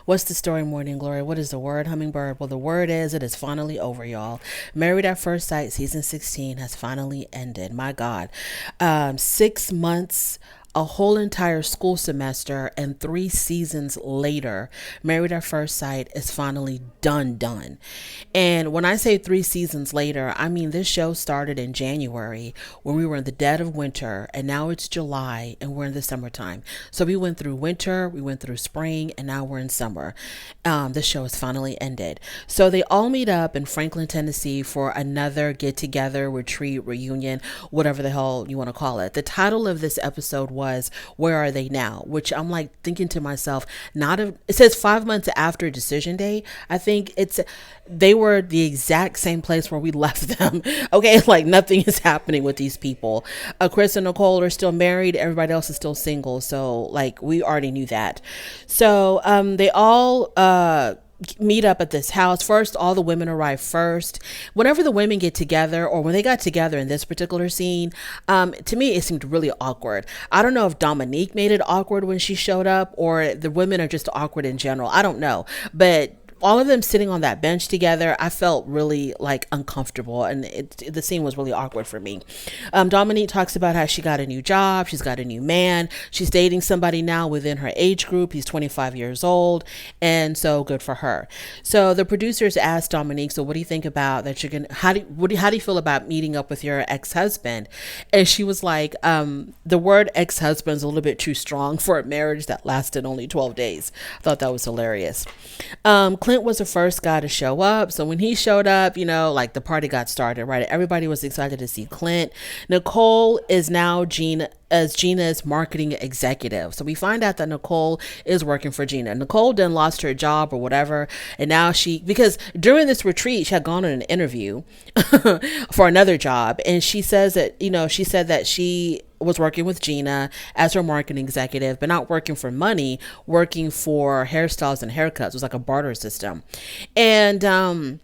What's the story, Morning Glory? What is the word, Hummingbird? Well, the word is it is finally over, y'all. Married at First Sight season 16 has finally ended. My God. 6 months, a whole entire school semester, and 3 seasons later, Married at First Sight is finally done. And when I say 3 seasons later, I mean this show started in January when we were in the dead of winter, and now it's July and we're in the summertime. So we went through winter, we went through spring, and now we're in summer. The show has finally ended. So they all meet up in Franklin, Tennessee for another get together, retreat, reunion, whatever the hell you want to call it. The title of this episode was Where Are They Now? Which I'm like thinking to myself, it says 5 months after decision day. I think they were the exact same place where we left them. Okay, like nothing is happening with these people. Chris and Nicole are still married. Everybody else is still single. So like we already knew that. So they all meet up at this house. First, all the women arrive first. Whenever the women get together, or when they got together in this particular scene, to me it seemed really awkward. I don't know if Dominique made it awkward when she showed up, or the women are just awkward in general. I don't know, but all of them sitting on that bench together, I felt really like uncomfortable, and the scene was really awkward for me. Dominique talks about how she got a new job, she's got a new man, she's dating somebody now within her age group. He's 25 years old, and so good for her. So the producers asked Dominique, "So what do you think about that? How do you feel about meeting up with your ex-husband?" And she was like, "The word ex-husband is a little bit too strong for a marriage that lasted only 12 days." I thought that was hilarious. Clint was the first guy to show up. So when he showed up, like the party got started, right? Everybody was excited to see Clint. Nicole is now Gina's marketing executive. So we find out that Nicole is working for Gina. Nicole then lost her job or whatever. And now because during this retreat, she had gone on an interview for another job. And she said that she was working with Gina as her marketing executive, but not working for money, working for hairstyles and haircuts. It was like a barter system. And,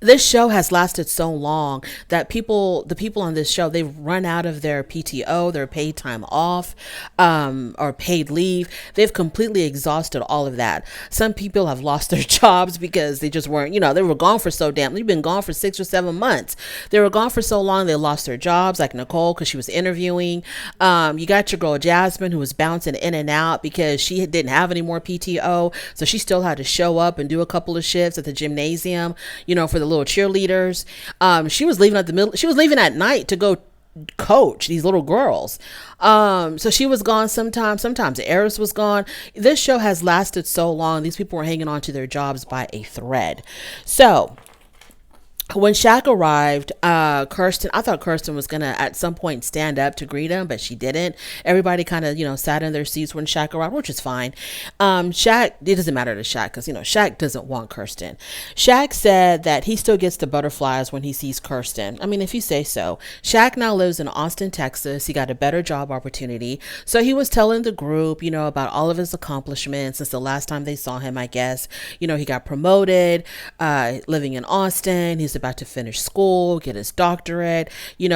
this show has lasted so long that the people on this show, they've run out of their PTO, their paid time off, or paid leave. They've completely exhausted all of that. Some people have lost their jobs because they just weren't, they were gone for they've been gone for 6 or 7 months. They were gone for so long, they lost their jobs, like Nicole, because she was interviewing. You got your girl Jasmine, who was bouncing in and out because she didn't have any more PTO. So she still had to show up and do a couple of shifts at the gymnasium, for the little cheerleaders. She was leaving at night to go coach these little girls. So she was gone sometimes Eris was gone. This show has lasted so long, these people were hanging on to their jobs by a thread. So when Shaq arrived, I thought Kirsten was going to at some point stand up to greet him, but she didn't. Everybody kind of, sat in their seats when Shaq arrived, which is fine. Shaq, it doesn't matter to Shaq because, Shaq doesn't want Kirsten. Shaq said that he still gets the butterflies when he sees Kirsten. I mean, if you say so. Shaq now lives in Austin, Texas. He got a better job opportunity. So he was telling the group, about all of his accomplishments since the last time they saw him, I guess. He got promoted, living in Austin. He's about to finish school, get his doctorate.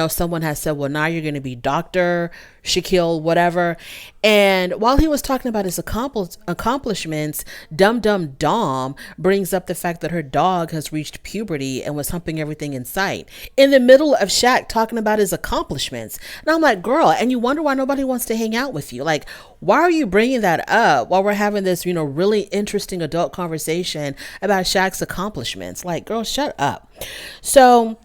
Someone has said, well, now you're going to be Dr. Shaquille, whatever. And while he was talking about his accomplishments, Dum Dum Dom brings up the fact that her dog has reached puberty and was humping everything in sight in the middle of Shaq talking about his accomplishments. And I'm like, girl, and you wonder why nobody wants to hang out with you. Like, why are you bringing that up while we're having this, really interesting adult conversation about Shaq's accomplishments? Like, girl, shut up. So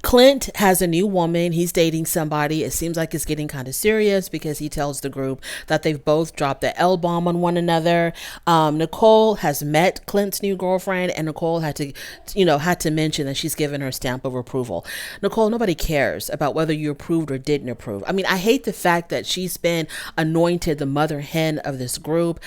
Clint has a new woman. He's dating somebody. It seems like it's getting kind of serious because he tells the group that they've both dropped the L-bomb on one another. Nicole has met Clint's new girlfriend, and Nicole had to mention that she's given her stamp of approval. Nicole, nobody cares about whether you approved or didn't approve. I mean, I hate the fact that she's been anointed the mother hen of this group.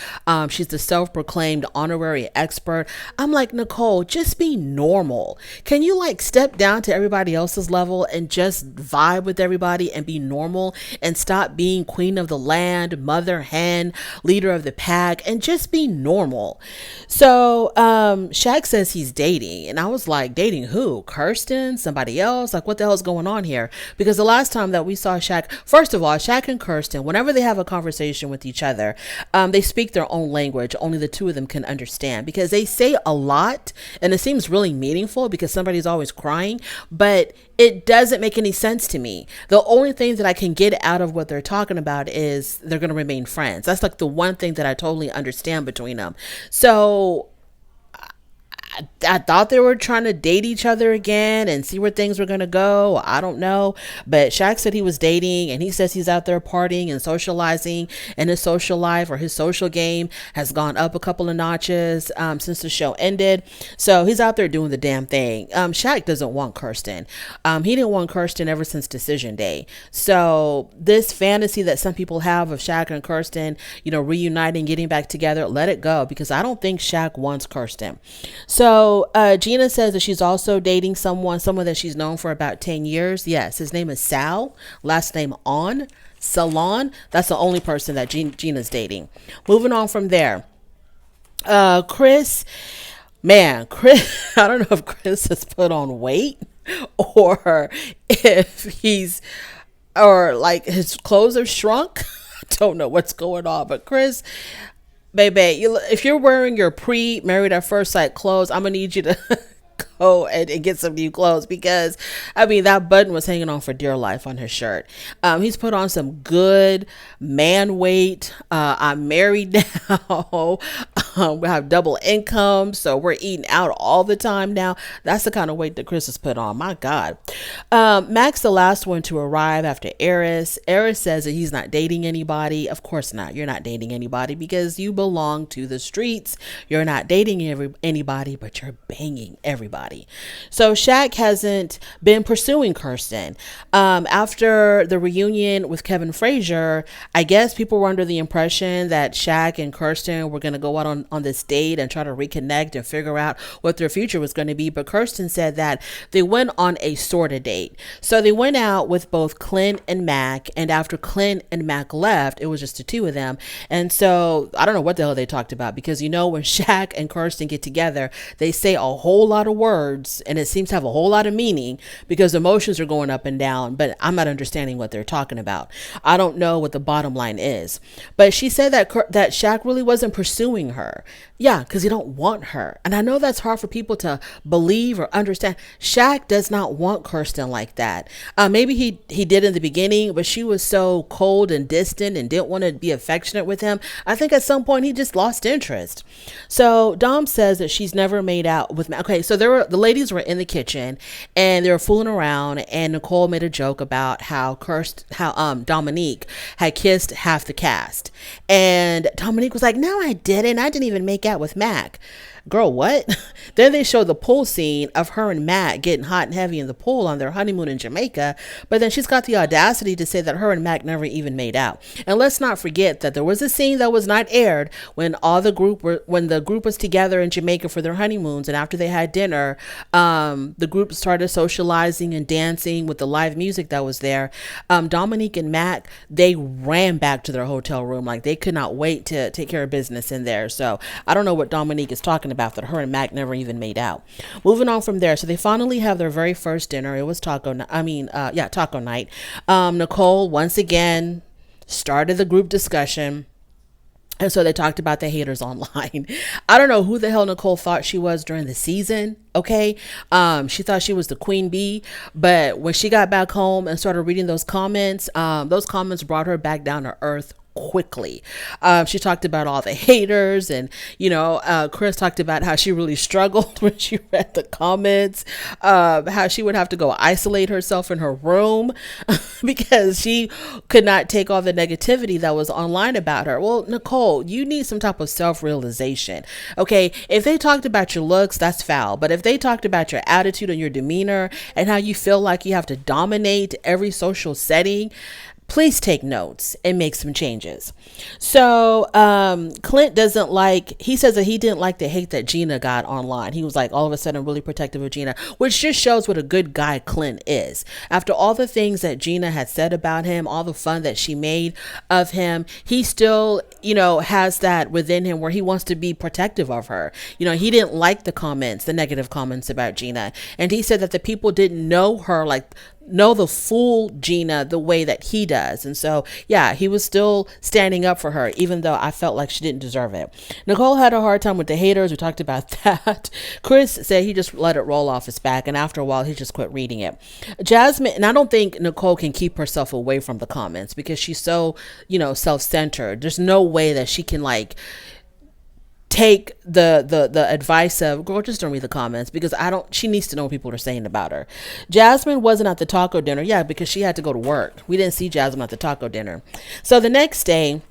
She's the self-proclaimed honorary expert. I'm like, Nicole, just be normal. Can you step down to everybody else else's level and just vibe with everybody and be normal and stop being queen of the land, mother hen, leader of the pack, and just be normal. So Shaq says he's dating, and I was like, dating who? Kirsten? Somebody else? Like, what the hell's going on here? Because the last time that we saw Shaq, first of all, Shaq and Kirsten, whenever they have a conversation with each other, they speak their own language. Only the two of them can understand, because they say a lot and it seems really meaningful because somebody's always crying, but it doesn't make any sense to me. The only thing that I can get out of what they're talking about is they're going to remain friends. That's like the one thing that I totally understand between them. So I thought they were trying to date each other again and see where things were going to go. I don't know. But Shaq said he was dating, and he says he's out there partying and socializing, and his social life or his social game has gone up a couple of notches since the show ended. So he's out there doing the damn thing. Shaq doesn't want Kirsten. He didn't want Kirsten ever since Decision Day. So this fantasy that some people have of Shaq and Kirsten, reuniting, getting back together, let it go, because I don't think Shaq wants Kirsten. So Gina says that she's also dating someone that she's known for about 10 years. Yes, his name is Sal, last name On, Salon. That's the only person that Gina's dating. Moving on from there. Chris, I don't know if Chris has put on weight or if like his clothes are shrunk. I don't know what's going on, but Chris, baby, if you're wearing your pre-Married at First Sight clothes, I'm gonna need you to go and get some new clothes, because that button was hanging on for dear life on his shirt. He's put on some good man weight. I'm married now. We have double income, so we're eating out all the time now. That's the kind of weight that Chris has put on. My God. Mac's the last one to arrive after Eris. Eris says that he's not dating anybody. Of course not. You're not dating anybody because you belong to the streets. You're not dating anybody, but you're banging everybody. So Shaq hasn't been pursuing Kirsten. After the reunion with Kevin Frazier, I guess people were under the impression that Shaq and Kirsten were going to go out on this date and try to reconnect and figure out what their future was going to be. But Kirsten said that they went on a sort of date. So they went out with both Clint and Mac, and after Clint and Mac left, it was just the two of them. And so I don't know what the hell they talked about, because when Shaq and Kirsten get together, they say a whole lot of words, and it seems to have a whole lot of meaning because emotions are going up and down, but I'm not understanding what they're talking about. I don't know what the bottom line is. But she said that Shaq really wasn't pursuing her. Yeah, because he don't want her. And I know that's hard for people to believe or understand. Shaq does not want Kirsten like that. Maybe he did in the beginning, but she was so cold and distant and didn't want to be affectionate with him. I think at some point he just lost interest. So Dom says that she's never made out with Mac. Okay, so the ladies were in the kitchen and they were fooling around, and Nicole made a joke about how Dominique had kissed half the cast, and Dominique was like, "No, I didn't. I didn't even make out with Mac." Girl, what? Then they show the pool scene of her and Mac getting hot and heavy in the pool on their honeymoon in Jamaica. But then she's got the audacity to say that her and Mac never even made out. And let's not forget that there was a scene that was not aired when the group was together in Jamaica for their honeymoons. And after they had dinner, the group started socializing and dancing with the live music that was there. Dominique and Mac, they ran back to their hotel room. Like, they could not wait to take care of business in there. So I don't know what Dominique is talking about, that her and Mac never even made out. Moving on from there, so they finally have their very first dinner. It was taco night. Nicole once again started the group discussion, and so they talked about the haters online. I don't know who the hell Nicole thought she was during the season. Okay. She thought she was the queen bee, but when she got back home and started reading those comments brought her back down to earth quickly. She talked about all the haters, and Chris talked about how she really struggled when she read the comments, how she would have to go isolate herself in her room because she could not take all the negativity that was online about her. Well, Nicole, you need some type of self-realization. Okay, if they talked about your looks, that's foul, but if they talked about your attitude and your demeanor and how you feel like you have to dominate every social setting, please take notes and make some changes. So Clint doesn't like, he says that he didn't like the hate that Gina got online. He was like all of a sudden really protective of Gina, which just shows what a good guy Clint is. After all the things that Gina had said about him, all the fun that she made of him, he still, has that within him where he wants to be protective of her. He didn't like the comments, the negative comments about Gina. And he said that the people didn't know her, like know the full Gina the way that he does. And so, yeah, he was still standing up for her, even though I felt like she didn't deserve it. Nicole had a hard time with the haters. We talked about that. Chris said he just let it roll off his back. And after a while, he just quit reading it. Jasmine, and I don't think Nicole can keep herself away from the comments because she's so, self-centered. There's no way that she can take the advice of, girl, just don't read the comments, because she needs to know what people are saying about her. Jasmine wasn't at the taco dinner. Yeah, because she had to go to work. We didn't see Jasmine at the taco dinner. So the next day,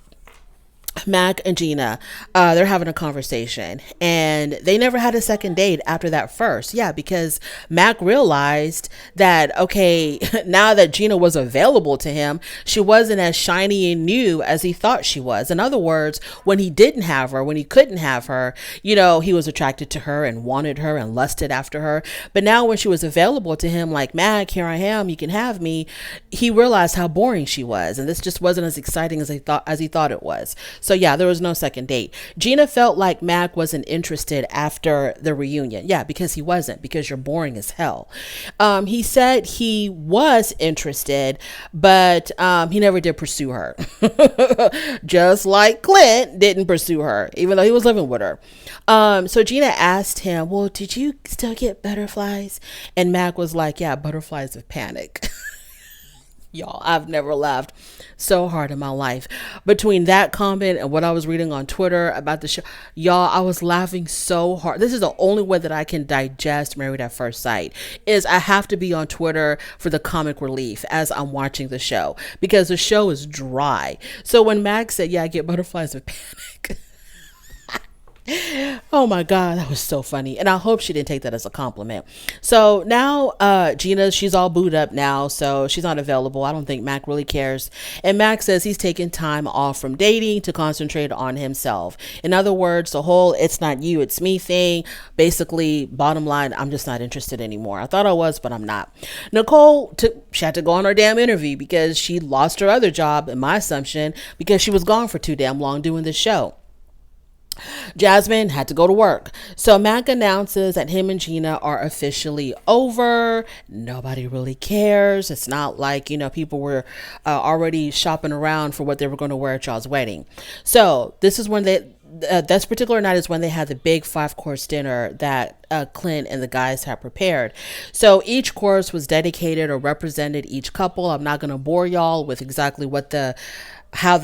Mac and Gina, they're having a conversation, and they never had a second date after that first. Yeah, because Mac realized that, okay, now that Gina was available to him, she wasn't as shiny and new as he thought she was. In other words, when he didn't have her, when he couldn't have her, he was attracted to her and wanted her and lusted after her. But now when she was available to him, like, Mac, here I am, you can have me, he realized how boring she was, and this just wasn't as exciting as he thought it was. So yeah, there was no second date. Gina felt like Mac wasn't interested after the reunion. Yeah, because he wasn't, because you're boring as hell. He said he was interested, but he never did pursue her. Just like Clint didn't pursue her, even though he was living with her. So Gina asked him, well, did you still get butterflies? And Mac was like, yeah, butterflies of panic. Y'all, I've never laughed so hard in my life. Between that comment and what I was reading on Twitter about the show, y'all, I was laughing so hard. This is the only way that I can digest Married at First Sight, is I have to be on Twitter for the comic relief as I'm watching the show, because the show is dry. So when Max said, yeah, I get butterflies of panic, oh my God, that was so funny. And I hope she didn't take that as a compliment. So now Gina, she's all booed up now, so she's not available. I don't think Mac really cares. And Mac says he's taking time off from dating to concentrate on himself. In other words, the whole it's not you, it's me thing. Basically, bottom line, I'm just not interested anymore. I thought I was, but I'm not. Nicole, she had to go on her damn interview because she lost her other job, in my assumption, because she was gone for too damn long doing this show. Jasmine had to go to work. So Mac announces that him and Gina are officially over. Nobody really cares. It's not like, people were already shopping around for what they were going to wear at y'all's wedding. So this is when this particular night is when they had the big 5-course dinner that Clint and the guys had prepared. So each course was dedicated or represented each couple. I'm not going to bore y'all with exactly how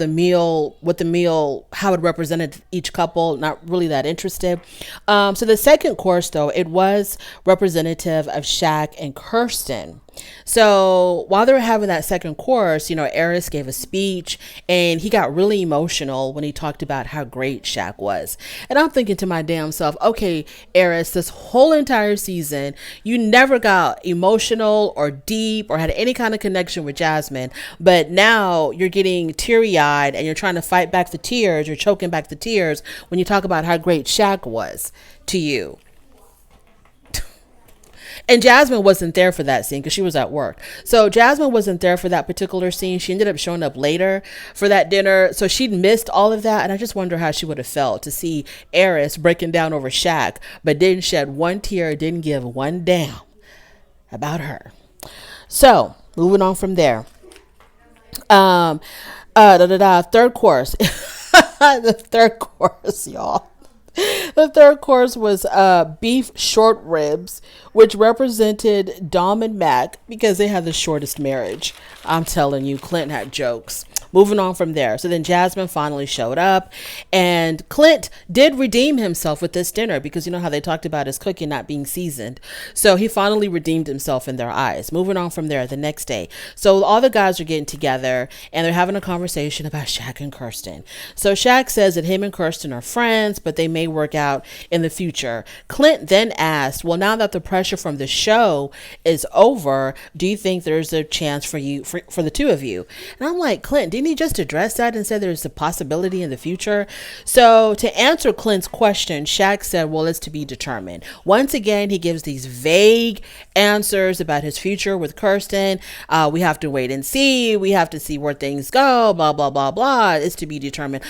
it represented each couple. Not really that interested. So the second course, though, it was representative of Shaq and Kirsten. So while they were having that second course, Eris gave a speech, and he got really emotional when he talked about how great Shaq was. And I'm thinking to my damn self, okay, Eris, this whole entire season, you never got emotional or deep or had any kind of connection with Jasmine, but now you're getting teary-eyed and you're trying to fight back the tears, you're choking back the tears when you talk about how great Shaq was to you. And Jasmine wasn't there for that scene because she was at work. So Jasmine wasn't there for that particular scene. She ended up showing up later for that dinner. So she'd missed all of that. And I just wonder how she would have felt to see Eris breaking down over Shaq, but didn't shed one tear, didn't give one damn about her. So moving on from there. Third course. The third course, y'all. The third course was beef short ribs, which represented Dom and Mac because they had the shortest marriage. I'm telling you, Clint had jokes. Moving on from there. So then Jasmine finally showed up, and Clint did redeem himself with this dinner because you know how they talked about his cooking not being seasoned. So he finally redeemed himself in their eyes. Moving on from there, the next day. So all the guys are getting together and they're having a conversation about Shaq and Kirsten. So Shaq says that him and Kirsten are friends, but they may work out in the future. Clint then asked, well, now that the pressure from the show is over, do you think there's a chance for you, for the two of you? And I'm like, Clint, didn't he just address that and said there's a possibility in the future? So to answer Clint's question, Shaq said, well, it's to be determined. Once again, he gives these vague answers about his future with Kirsten. We have to wait and see. We have to see where things go, blah, blah, blah, blah. It's to be determined.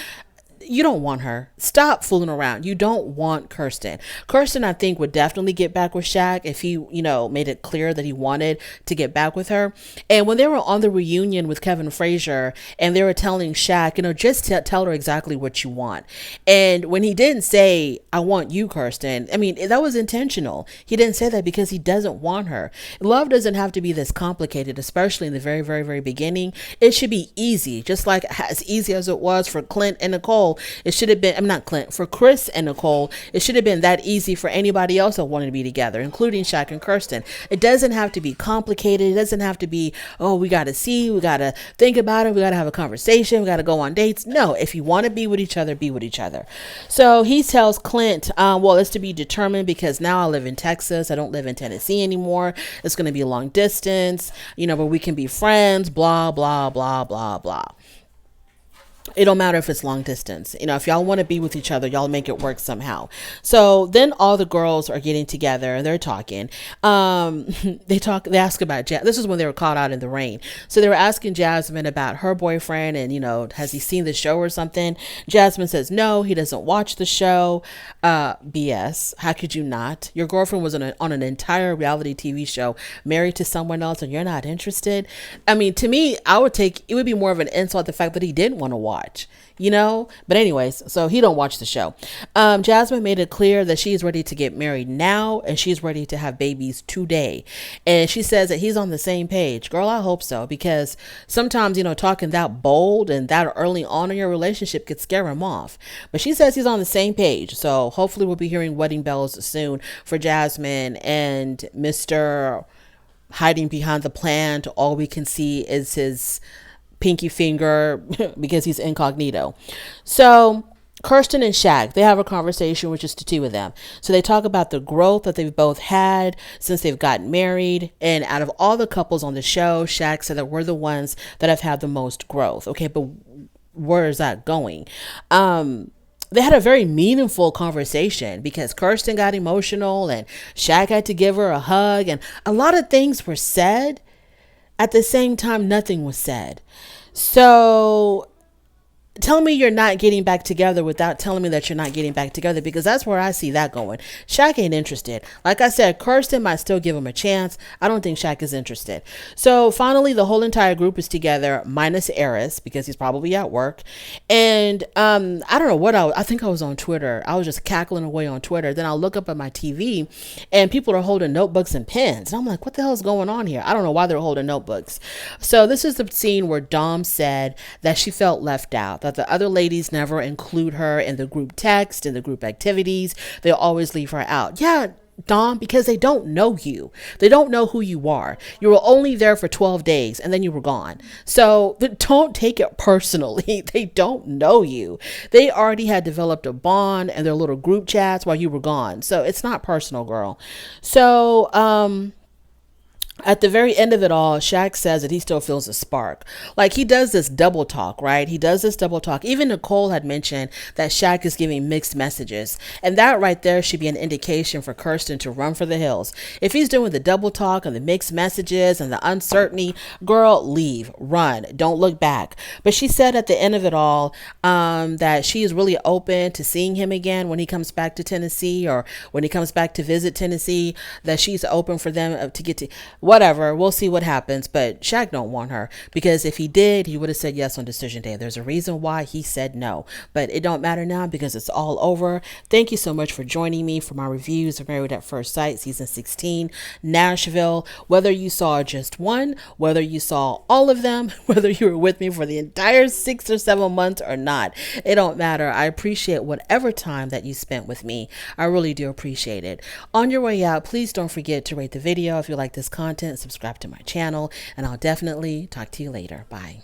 You don't want her. Stop fooling around. You don't want Kirsten. Kirsten, I think, would definitely get back with Shaq if he, made it clear that he wanted to get back with her. And when they were on the reunion with Kevin Frazier and they were telling Shaq, just tell her exactly what you want. And when he didn't say, I want you, Kirsten, I mean, that was intentional. He didn't say that because he doesn't want her. Love doesn't have to be this complicated, especially in the very, very, very beginning. It should be easy, just like as easy as it was for Clint and Nicole. It should have been, I'm not Clint, for Chris and Nicole, it should have been that easy for anybody else that wanted to be together, including Shaq and Kirsten. It doesn't have to be complicated. It doesn't have to be, oh, we got to see, we got to think about it, we got to have a conversation, we got to go on dates. No, if you want to be with each other, be with each other. So he tells Clint, well, it's to be determined because now I live in Texas. I don't live in Tennessee anymore. It's going to be a long distance, but we can be friends, blah, blah, blah, blah, blah. It don't matter if it's long distance. If y'all want to be with each other, y'all make it work somehow. So then all the girls are getting together and they're talking. They ask about this is when they were caught out in the rain. So they were asking Jasmine about her boyfriend and, has he seen the show or something? Jasmine says, no, he doesn't watch the show. BS. How could you not? Your girlfriend was on an entire reality TV show married to someone else and you're not interested. I mean, to me, it would be more of an insult, the fact that he didn't want to watch. But anyways, so he don't watch the show. Jasmine made it clear that she's ready to get married now and she's ready to have babies today. And she says that he's on the same page. Girl, I hope so, because sometimes, talking that bold and that early on in your relationship could scare him off. But she says he's on the same page. So hopefully we'll be hearing wedding bells soon for Jasmine and Mr. hiding behind the plant. All we can see is his pinky finger because he's incognito. So Kirsten and Shaq, they have a conversation with just the two of them. So they talk about the growth that they've both had since they've gotten married. And out of all the couples on the show, Shaq said that we're the ones that have had the most growth. Okay, but where is that going? They had a very meaningful conversation because Kirsten got emotional and Shaq had to give her a hug and a lot of things were said. At the same time, nothing was said. So tell me you're not getting back together without telling me that you're not getting back together, because that's where I see that going. Shaq ain't interested. Like I said, Kirsten might still give him a chance. I don't think Shaq is interested. So finally, the whole entire group is together, minus Eris, because he's probably at work. And I don't know what I think I was on Twitter. I was just cackling away on Twitter. Then I'll look up at my TV and people are holding notebooks and pens. And I'm like, what the hell is going on here? I don't know why they're holding notebooks. So this is the scene where Dom said that she felt left out, that the other ladies never include her in the group text, in the group activities. They always leave her out. Yeah, Dom, because they don't know you. They don't know who you are. You were only there for 12 days and then you were gone. So don't take it personally. They don't know you. They already had developed a bond and their little group chats while you were gone. So it's not personal, girl. So, at the very end of it all, Shaq says that he still feels a spark. Like, he does this double talk, right? He does this double talk. Even Nicole had mentioned that Shaq is giving mixed messages. And that right there should be an indication for Kirsten to run for the hills. If he's doing the double talk and the mixed messages and the uncertainty, girl, leave, run, don't look back. But she said at the end of it all that she is really open to seeing him again when he comes back to Tennessee, or when he comes back to visit Tennessee, that she's open for them to get to whatever. We'll see what happens. But Shaq don't want her, because if he did, he would have said yes on decision day. There's a reason why he said no, but it don't matter now because it's all over. Thank you so much for joining me for my reviews of Married at First Sight season 16, Nashville. Whether you saw just one, whether you saw all of them, whether you were with me for the entire 6 or 7 months or not, it don't matter. I appreciate whatever time that you spent with me. I really do appreciate it. On your way out, please don't forget to rate the video if you like this content, subscribe to my channel, and I'll definitely talk to you later. Bye.